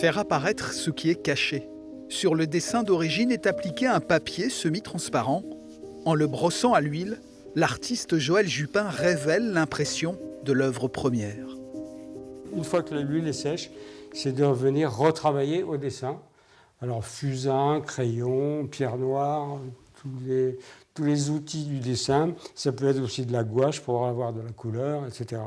Faire apparaître ce qui est caché. Sur le dessin d'origine est appliqué un papier semi-transparent. En le brossant à l'huile, l'artiste Joël Jupin révèle l'impression de l'œuvre première. Une fois que l'huile est sèche, c'est de venir retravailler au dessin. Alors fusain, crayon, pierre noire, tous les outils du dessin. Ça peut être aussi de la gouache pour avoir de la couleur, etc.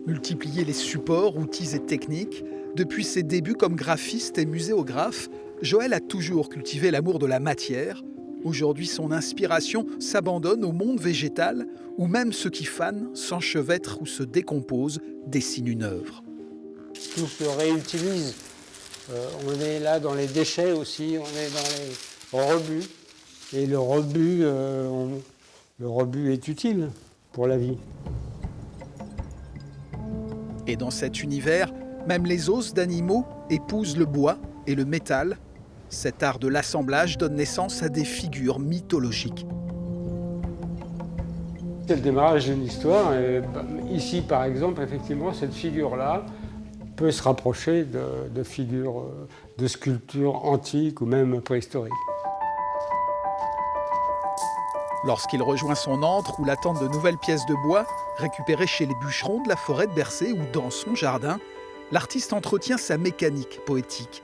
Multiplier les supports, outils et techniques. Depuis ses débuts comme graphiste et muséographe, Joël a toujours cultivé l'amour de la matière. Aujourd'hui, son inspiration s'abandonne au monde végétal, où même ceux qui fanent, s'enchevêtrent ou se décomposent, dessinent une œuvre. Tout se réutilise. On est là dans les déchets aussi, on est dans les rebuts. Et le rebut est utile pour la vie. Et dans cet univers, même les os d'animaux épousent le bois et le métal. Cet art de l'assemblage donne naissance à des figures mythologiques. C'est le démarrage d'une histoire. Et ici, par exemple, effectivement, cette figure-là peut se rapprocher de figures, de sculptures antiques ou même préhistoriques. Lorsqu'il rejoint son antre ou l'attendent de nouvelles pièces de bois, récupérées chez les bûcherons de la forêt de Bercé ou dans son jardin, l'artiste entretient sa mécanique poétique.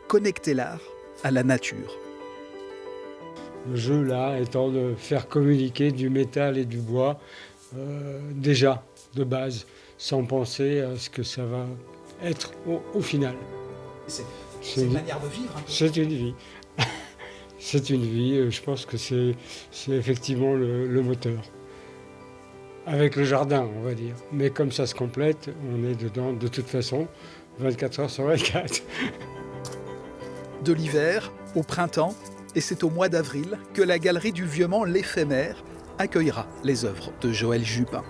Connecter l'art à la nature. Le jeu, là, étant de faire communiquer du métal et du bois, déjà, de base, sans penser à ce que ça va être au final. C'est une manière de vivre. C'est une vie. C'est une vie, je pense que c'est effectivement le moteur. Avec le jardin, on va dire. Mais comme ça se complète, on est dedans de toute façon, 24 heures sur 24. De l'hiver au printemps, et c'est au mois d'avril que la galerie du Vieux-Mans L'Éphémère accueillera les œuvres de Joël Jupin.